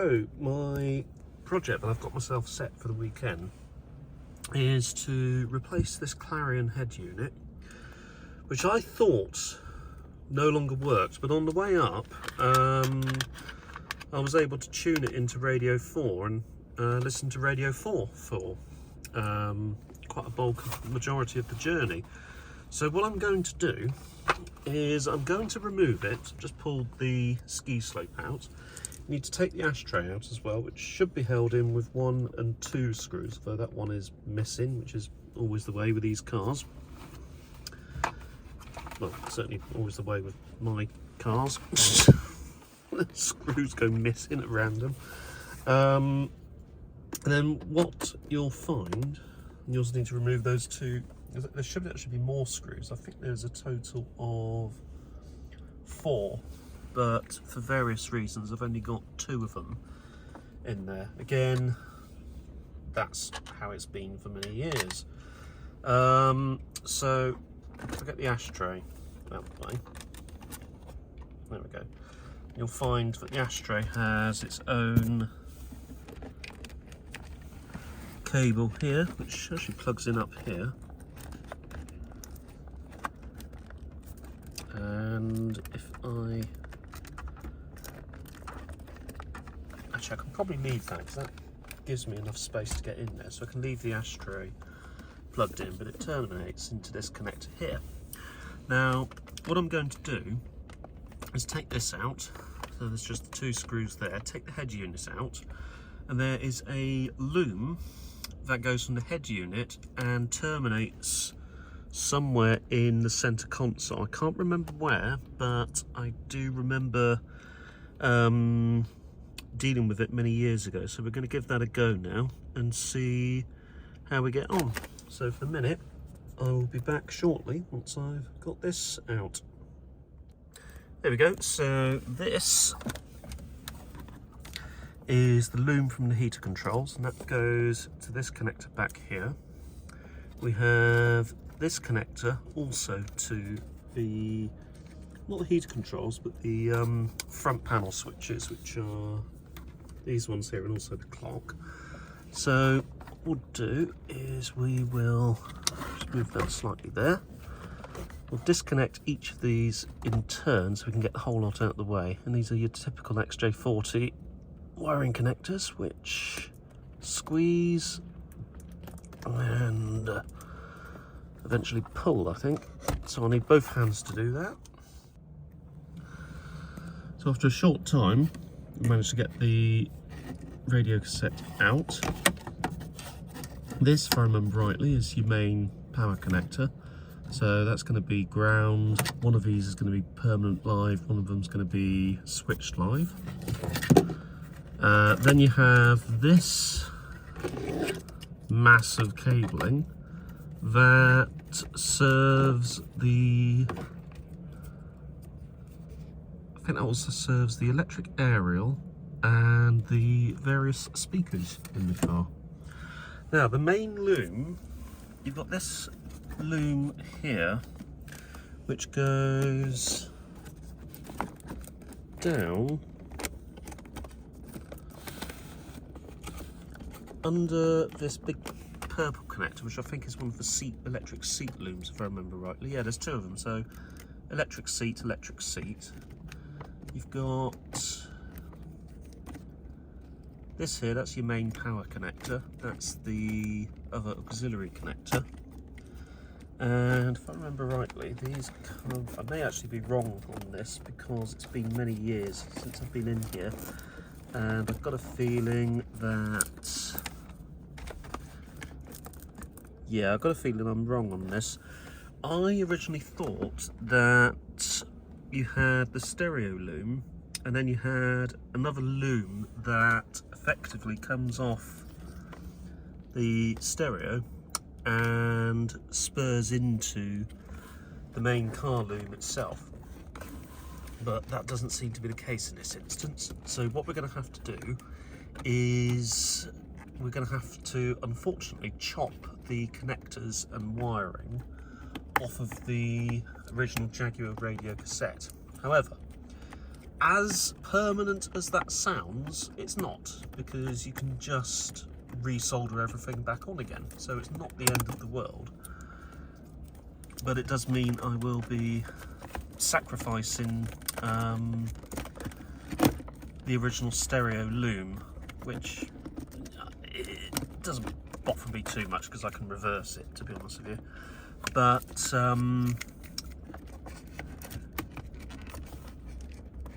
So my project that I've got myself set for the weekend is to replace this Clarion head unit, which I thought no longer worked, but on the way up I was able to tune it into Radio 4 and listen to Radio 4 for quite a bulk of the majority of the journey. So what I'm going to do is I'm going to remove it. Just pulled the ski slope out. You need to take the ashtray out as well, which should be held in with 1 and 2 screws, though that one is missing, which is always the way with these cars. Well, certainly always the way with my cars. Screws go missing at random. And then what you'll find, you also need to remove those 2. There should actually be more screws. I think there's a total of 4, but for various reasons I've only got 2 of them in there. Again, that's how it's been for many years. So if I get the ashtray out of the way, there we go. You'll find that the ashtray has its own cable here, which actually plugs in up here. And if actually, I can probably leave that because that gives me enough space to get in there, so I can leave the ashtray plugged in, but it terminates into this connector here. Now, what I'm going to do is take this out. So there's just the 2 screws there. Take the head unit out, and there is a loom that goes from the head unit and terminates somewhere in the center console. I can't remember where, but I do remember dealing with it many years ago. So we're going to give that a go now and see how we get on. So for the minute, I will be back shortly once I've got this out. There we go. So this is the loom from the heater controls, and that goes to this connector back here. We have this connector also to the, not the heater controls, but the front panel switches, which are these ones here, and also the clock. So what we'll do is we will just move that slightly there. We'll disconnect each of these in turn so we can get the whole lot out of the way. And these are your typical XJ40 wiring connectors, which squeeze and eventually pull, I think. So I'll need both hands to do that. So after a short time, we managed to get the radio cassette out. This, if I remember rightly, is your main power connector. So that's going to be ground. One of these is going to be permanent live, one of them is going to be switched live. Then you have this massive cabling that serves the, I think that also serves the electric aerial and the various speakers in the car. Now the main loom, you've got this loom here which goes down under this big purple connector, which I think is one of the electric seat looms, if I remember rightly. Yeah, there's 2 of them. So electric seat. You've got this here, that's your main power connector. That's the other auxiliary connector. And if I remember rightly, these come, I may actually be wrong on this because it's been many years since I've been in here, and I've got a feeling that, yeah, I've got a feeling I'm wrong on this. I originally thought that you had the stereo loom and then you had another loom that effectively comes off the stereo and spurs into the main car loom itself, but that doesn't seem to be the case in this instance. So what we're going to have to do is we're going to have to unfortunately chop the connectors and wiring off of the original Jaguar radio cassette. However, as permanent as that sounds, it's not, because you can just resolder everything back on again, so it's not the end of the world. But it does mean I will be sacrificing the original stereo loom, which it doesn't bother me too much because I can reverse it, to be honest with you. But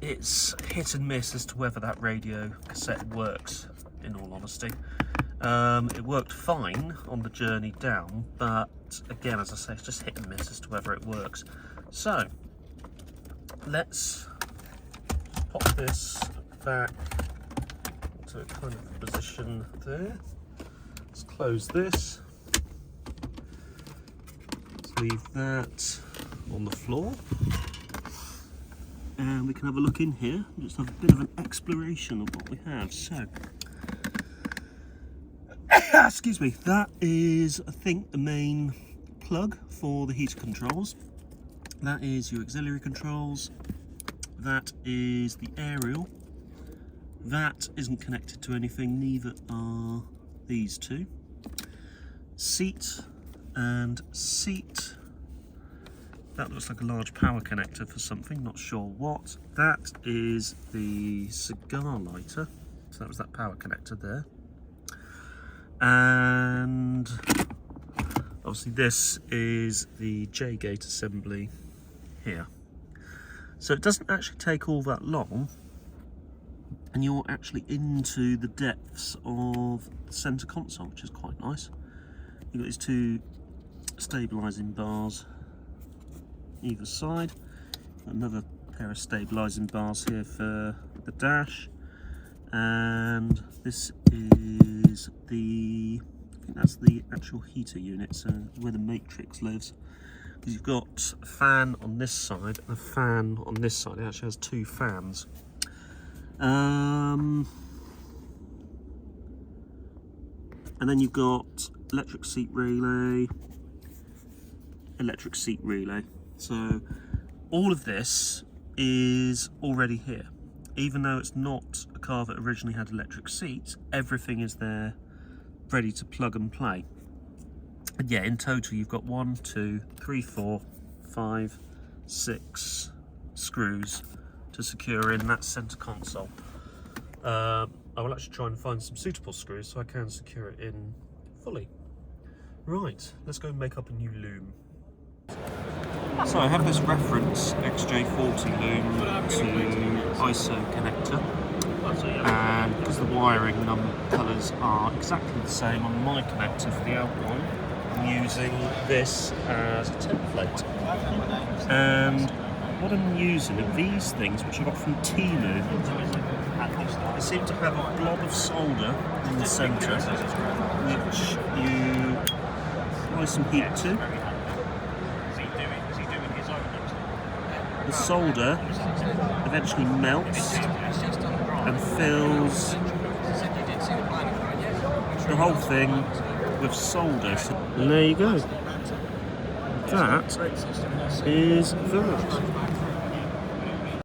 it's hit and miss as to whether that radio cassette works, in all honesty. It worked fine on the journey down, but again, as I say, it's just hit and miss as to whether it works. So let's pop this back to a kind of position there. Let's close this. Let's leave that on the floor. And we can have a look in here and just have a bit of an exploration of what we have. So, excuse me, that is, I think, the main plug for the heater controls. That is your auxiliary controls. That is the aerial. That isn't connected to anything, neither are these two. Seat and seat. That looks like a large power connector for something, not sure what. That is the cigar lighter, so that was that power connector there. And obviously this is the J-gate assembly here. So it doesn't actually take all that long, and you're actually into the depths of the centre console, which is quite nice. You've got these two stabilising bars either side. Another pair of stabilising bars here for the dash, and this is the, I think that's the actual heater unit, so where the matrix lives. Because you've got a fan on this side and a fan on this side. It actually has two fans. And then you've got electric seat relay, electric seat relay. So all of this is already here. Even though it's not a car that originally had electric seats, everything is there ready to plug and play. And yeah, in total you've got 1, 2, 3, 4, 5, 6 screws to secure in that centre console. I will actually try and find some suitable screws so I can secure it in fully. Right, let's go and make up a new loom. So I have this reference XJ40 loom to ISO connector, and because the wiring colours are exactly the same on my connector for the outline, I'm using this as a template. And what I'm using are these things which I got from Temu. They seem to have a blob of solder in the centre, which you apply some heat to. The solder eventually melts and fills the whole thing with solder. And there you go. That is that.